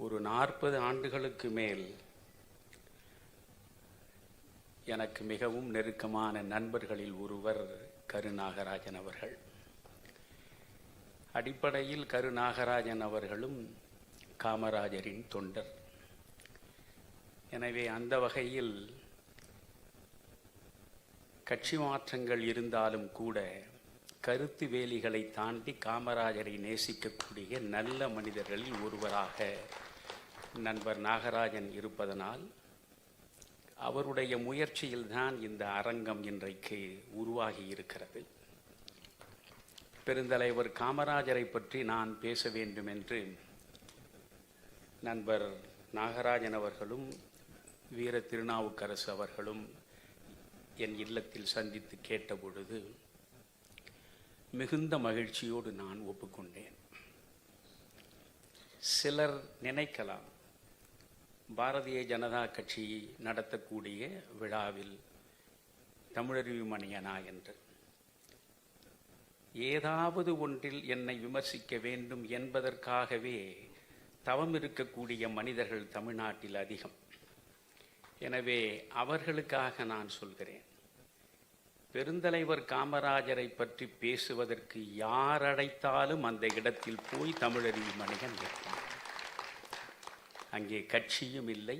ஒரு 40 ஆண்டுகளுக்கு மேல் எனக்கு மிகவும் நெருக்கமான நண்பர்களில் ஒருவர் கருநாகராஜன் அவர்கள். அடிப்படையில் கருநாகராஜன் அவர்களும் காமராஜரின் தொண்டர். எனவே அந்த வகையில் கட்சி மாற்றங்கள் இருந்தாலும் கூட கருத்து வேலிகளை தாண்டி காமராஜரை நேசிக்கக்கூடிய நல்ல மனிதர்களில் ஒருவராக நண்பர் நாகராஜன் இருப்பதனால் அவருடைய முயற்சியில்தான் இந்த அரங்கம் இன்றைக்கு உருவாகி இருக்கிறது. பெருந்தலைவர் காமராஜரை பற்றி நான் பேச வேண்டும் என்று நண்பர் நாகராஜன் அவர்களும் வீர திருநாவுக்கரசு அவர்களும் என் இல்லத்தில் சந்தித்து கேட்டபொழுது மிகுந்த மகிழ்ச்சியோடு நான் ஒப்புக்கொண்டேன். சிலர் நினைக்கலாம், பாரதிய ஜனதா கட்சி நடத்தக்கூடிய விழாவில் தமிழருவி மணியனா என்று ஏதாவது ஒன்றில் என்னை விமர்சிக்க வேண்டும் என்பதற்காகவே தவம் இருக்கக்கூடிய மனிதர்கள் தமிழ்நாட்டில் அதிகம். எனவே அவர்களுக்காக நான் சொல்கிறேன், பெருந்தலைவர் காமராஜரை பற்றி பேசுவதற்கு யார் அழைத்தாலும் அந்த இடத்தில் போய் தமிழருவி மணியன் இருக்கும். அங்கே கட்சியும் இல்லை,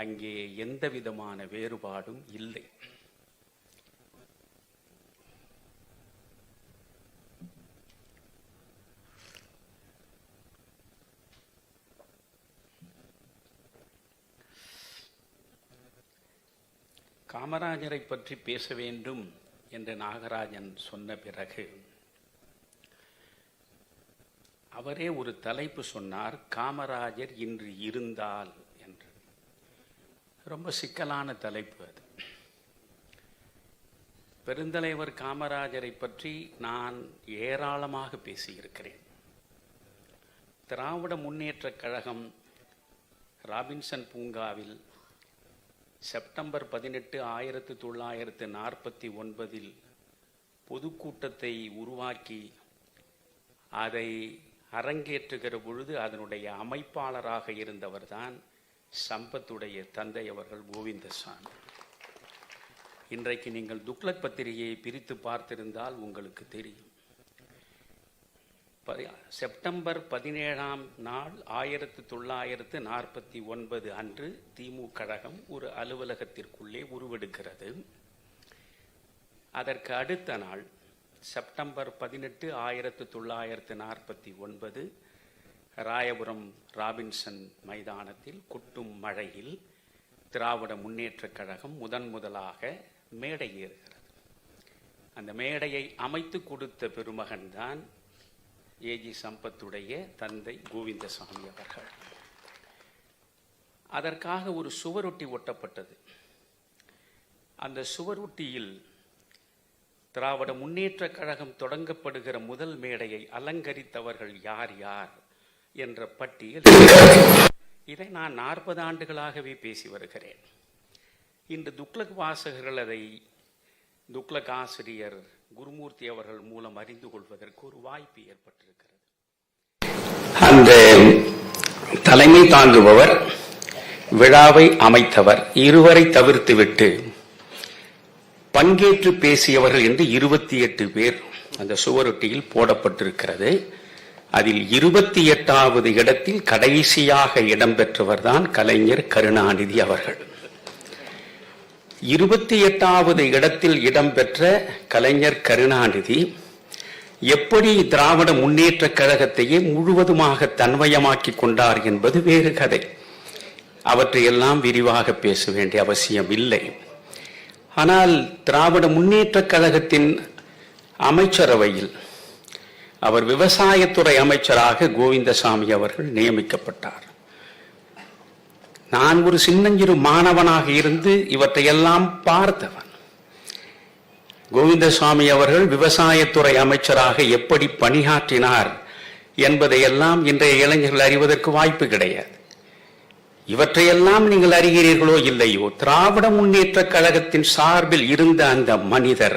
அங்கே எந்த விதமான வேறுபாடும் இல்லை. காமராஜரை பற்றி பேச வேண்டும் என்று நாகராஜன் சொன்ன பிறகு அவரே ஒரு தலைப்பு சொன்னார், காமராஜர் இன்று இருந்தால் என்று. ரொம்ப சிக்கலான தலைப்பு அது. பெருந்தலைவர் காமராஜரை பற்றி நான் ஏராளமாக பேசியிருக்கிறேன். திராவிட முன்னேற்றக் கழகம் ராபின்சன் பூங்காவில் செப்டம்பர் 18, 1949 பொதுக்கூட்டத்தை உருவாக்கி அதை அரங்கேற்றுகிற பொழுது அதனுடைய அமைப்பாளராக இருந்தவர்தான் சம்பத்துடைய தந்தை அவர்கள் கோவிந்தசாமி. இன்றைக்கு நீங்கள் துக்ளக் பத்திரிகையை பிரித்து பார்த்திருந்தால் உங்களுக்கு தெரியும். செப்டம்பர் 17ஆம் நாள் 1949 அன்று திமுக கழகம் ஒரு அலுவலகத்திற்குள்ளே உருவெடுக்கிறது. அதற்கு அடுத்த நாள் செப்டம்பர் 18, 1949 ராயபுரம் ராபின்சன் மைதானத்தில் கொட்டும் மழையில் திராவிட முன்னேற்றக் கழகம் முதலாக மேடை ஏறுகிறது. அந்த மேடையை அமைத்து கொடுத்த பெருமகன்தான் ஏஜி சம்பத்துடைய தந்தை கோவிந்தசாமி அவர்கள். அதற்காக ஒரு சுவரொட்டி ஒட்டப்பட்டது. அந்த சுவரொட்டியில் திராவிட முன்னேற்றக் கழகம் தொடங்கப்படுகிற முதல் மேடையை அலங்கரித்தவர்கள் யார் யார் என்ற பட்டியல். இதை நான் 40 ஆண்டுகளாகவே பேசி வருகிறேன். இன்று துக்ளக் வாசகர்கள் அதை துக்ளக் ஆசிரியர் குருமூர்த்தி அவர்கள் மூலம் அறிந்து கொள்வதற்கு ஒரு வாய்ப்பு ஏற்பட்டிருக்கிறது. அந்த தலைமை தாங்குபவர், விழாவை அமைத்தவர் இருவரை தவிர்த்துவிட்டு பங்கேற்று பேசியவர்கள் என்று 28 பேர் அந்த சுவரொட்டியில் போடப்பட்டிருக்கிறது. அதில் 28வது இடத்தில் கடைசியாக இடம்பெற்றவர் தான் கலைஞர் கருணாநிதி அவர்கள். 28வது இடத்தில் இடம்பெற்ற கலைஞர் கருணாநிதி எப்படி திராவிட முன்னேற்றக் கழகத்தையே முழுவதுமாக தன்வயமாக்கி கொண்டார் என்பது வேறு கதை. அவற்றையெல்லாம் விரிவாக பேச வேண்டிய அவசியம் இல்லை. ஆனால் திராவிட முன்னேற்றக் கழகத்தின் அமைச்சரவையில் அவர் விவசாயத்துறை அமைச்சராக கோவிந்தசாமி அவர்கள் நியமிக்கப்பட்டார். நான் ஒரு சின்னஞ்சிறு மாணவனாக இருந்து இவற்றையெல்லாம் பார்த்தவன். கோவிந்தசாமி அவர்கள் விவசாயத்துறை அமைச்சராக எப்படி பணியாற்றினார் என்பதையெல்லாம் இன்றைய இளைஞர்கள் அறிவதற்கு வாய்ப்பு கிடையாது. இவற்றையெல்லாம் நீங்கள் அறிகிறீர்களோ இல்லையோ, திராவிட முன்னேற்றக் கழகத்தின் சார்பில் இருந்த அந்த மனிதர்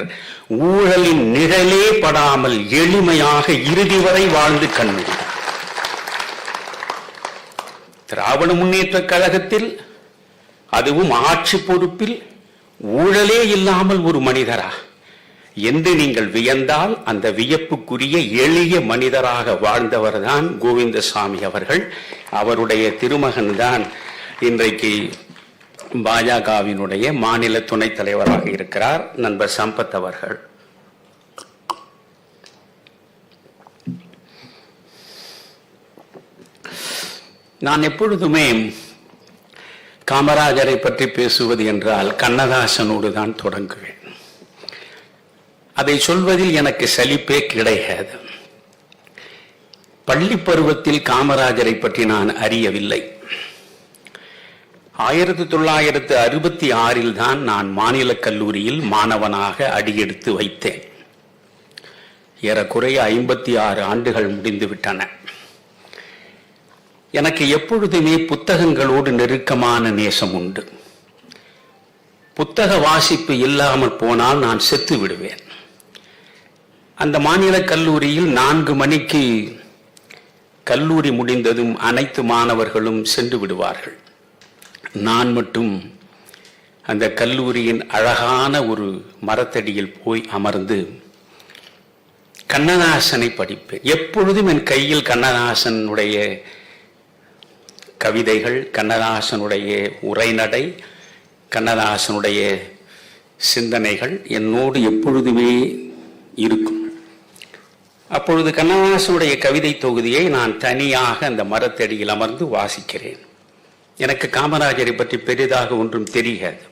ஊழலின் நிழலே படாமல் எளிமையாக இறுதி வரை வாழ்ந்து கண்ணுகிறார். திராவிட முன்னேற்ற கழகத்தில், அதுவும் ஆட்சி பொறுப்பில் ஊழலே இல்லாமல் ஒரு மனிதரா என்று நீங்கள் வியந்தால், அந்த வியப்புக்குரிய எளிய மனிதராக வாழ்ந்தவர்தான் கோவிந்தசாமி அவர்கள். அவருடைய திருமகன் தான் இன்றைக்கு பாஜகவினுடைய மாநில துணைத் தலைவராக இருக்கிறார், நண்பர் சம்பத் அவர்கள். நான் எப்பொழுதுமே காமராஜரை பற்றி பேசுவது என்றால் கண்ணதாசனோடு தான் தொடங்குவேன். அதை சொல்வதில் எனக்கு சலிப்பே கிடையாது. பள்ளி பருவத்தில் காமராஜரை பற்றி நான் அறியவில்லை. 1966 தான் நான் மாநில கல்லூரியில் மாணவனாக அடியெடுத்து வைத்தேன். ஏறக்குறைய 56 ஆண்டுகள் முடிந்துவிட்டன. எனக்கு எப்பொழுதுமே புத்தகங்களோடு நெருக்கமான நேசம் உண்டு. புத்தக வாசிப்பு இல்லாமல் போனால் நான் செத்து விடுவேன். அந்த மாநில கல்லூரியில் 4 மணிக்கு கல்லூரி முடிந்ததும் அனைத்து மாணவர்களும் சென்று விடுவார்கள். நான் மட்டும் அந்த கல்லூரியின் அழகான ஒரு மரத்தடியில் போய் அமர்ந்து கண்ணதாசனை படிப்பேன். எப்பொழுதும் என் கையில் கண்ணதாசனுடைய கவிதைகள், கண்ணதாசனுடைய உரைநடை, கண்ணதாசனுடைய சிந்தனைகள் என்னோடு எப்பொழுதுமே இருக்கும். அப்பொழுது கண்ணதாசனுடைய கவிதை தொகுதியை நான் தனியாக அந்த மரத்தடியில் அமர்ந்து வாசிக்கிறேன். எனக்கு காமராஜரை பற்றி பெரிதாக ஒன்றும் தெரியாது.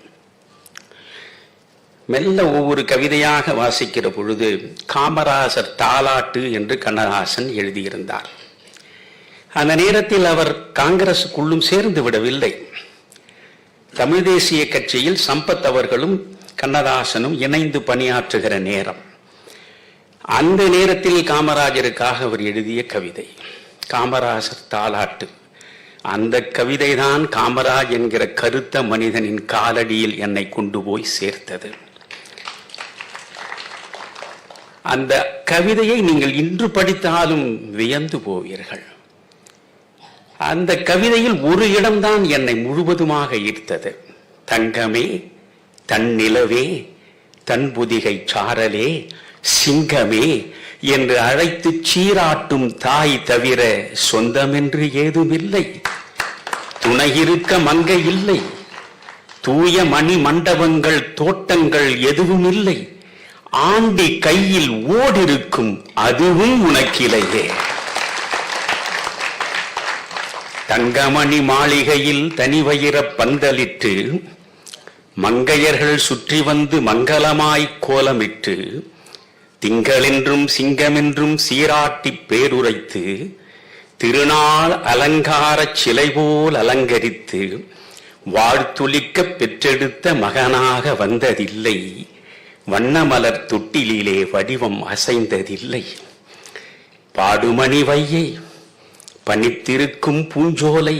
மெல்ல ஒவ்வொரு கவிதையாக வாசிக்கிற பொழுது காமராஜர் தாலாட்டு என்று கண்ணதாசன் எழுதியிருந்தார். அந்த நேரத்தில் அவர் காங்கிரசுக்குள்ளும் சேர்ந்து விடவில்லை. தமிழ் தேசிய கட்சியில் சம்பத் அவர்களும் கண்ணதாசனும் இணைந்து பணியாற்றுகிற நேரம். அந்த நேரத்தில் காமராஜருக்காக அவர் எழுதிய கவிதை காமராஜர் தாலாட்டு. அந்த கவிதை தான் காமராஜ் என்கிற கருத்த மனிதனின் காலடியில் என்னை கொண்டு போய் சேர்த்தது. அந்த கவிதையை நீங்கள் இன்று படித்தாலும் வியந்து போவீர்கள். அந்த கவிதையில் ஒரு இடம்தான் என்னை முழுவதுமாக ஈர்த்தது. தங்கமே, தன்னிலவே, தன் புதிகை சாரலே, சிங்கமே என்று அழைத்து சீராட்டும் தாய் தவிர சொந்தமென்று ஏதுமில்லை. துணையிருக்க மங்கை இல்லை, தூய மணி மண்டபங்கள் தோட்டங்கள் எதுவும் இல்லை. ஆண்டி கையில் ஓடிருக்கும் அதுவும் உனக்கிலையே. தங்கமணி மாளிகையில் தனிவயிர பந்தலிட்டு மங்கையர்கள் சுற்றி வந்து மங்களமாய் கோலமிட்டு திங்களென்றும் சிங்கமென்றும் சீராட்டி பேருரைத்து திருநாள் அலங்கார சிலை போல் அலங்கரித்து வாழ்த்துளிக்க பெற்றெடுத்த மகனாக வந்ததில்லை. வண்ணமலர் தொட்டிலே வடிவம் அசைந்ததில்லை. பாடுமணி வையை பனித்திருக்கும் பூஞ்சோலை,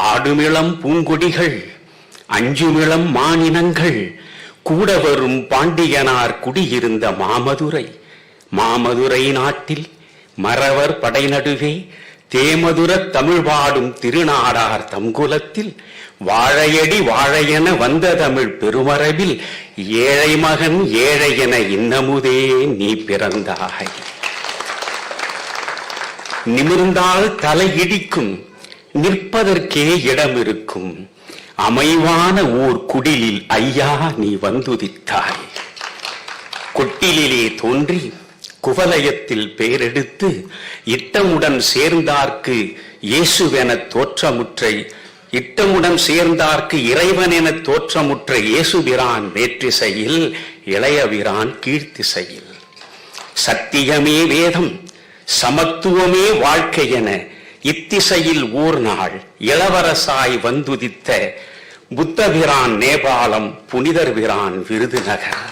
ஆடுமிளம் பூங்கொடிகள், அஞ்சுமிளம் மானினங்கள் கூட வரும் பாண்டியனார் குடியிருந்த மாமதுரை. மாமதுரை நாட்டில் மறவர் படை நடுவே தேமதுர தமிழ் பாடும் திருநாடார் தங்குலத்தில் வாழையடி வாழையென வந்த தமிழ் பெருமரபில் ஏழை மகன் ஏழை என இன்னமுதே நீ பிறந்தாய். நிமிர்ந்தால் தலை இடிக்கும், நிற்பதற்கே இடம் இருக்கும். அமைவான ஓர் குடிலில் ஐயா நீ வந்துதித்தாய். கொட்டிலே தோன்றி குவலயத்தில் பேரெடுத்து இட்டமுடன் சேர்ந்தார்க்கு இயேசுவென தோற்றமுற்றை, இட்டமுடன் சேர்ந்தார்க்கு இறைவன் என தோற்றமுற்ற இயேசுபிரான் மேற்றிசையில், இளையபிரான் கீழ்த்திசையில். சத்தியமே வேதம், சமத்துவமே வாழ்க்கை என இத்திசையில் ஓர் நாள் இளவரசாய் வந்துதித்த புத்தபிரான் நேபாளம், புனிதர் பிரான் விருதுநகர்.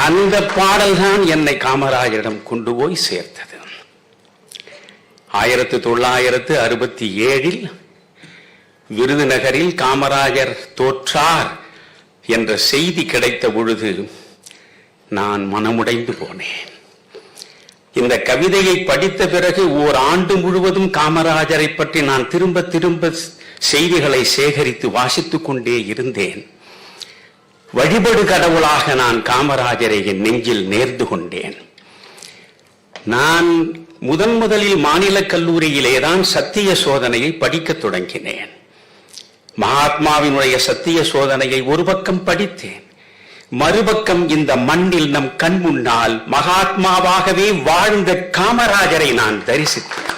அந்த பாடல்தான் என்னை காமராஜரிடம் கொண்டு போய் சேர்த்தது. 1967 விருதுநகரில் காமராஜர் தோற்றார் என்ற செய்தி கிடைத்த பொழுது நான் மனமுடைந்து போனேன். இந்த கவிதையை படித்த பிறகு ஓர் ஆண்டு முழுவதும் காமராஜரை பற்றி நான் திரும்ப திரும்ப செய்திகளை சேகரித்து வாசித்துக் கொண்டே இருந்தேன். வழிபடு கடவுளாக நான் காமராஜரை என் நெஞ்சில் நேர்ந்து கொண்டேன். நான் முதலில் மாநில கல்லூரியிலேதான் சத்திய சோதனையை படிக்கத் தொடங்கினேன். மகாத்மாவினுடைய சத்திய சோதனையை ஒரு பக்கம் படித்தேன், மறுபக்கம் இந்த மண்ணில் நம் கண் முன்னால் மகாத்மாவாகவே வாழ்ந்த காமராஜரை நான் தரிசித்தேன்.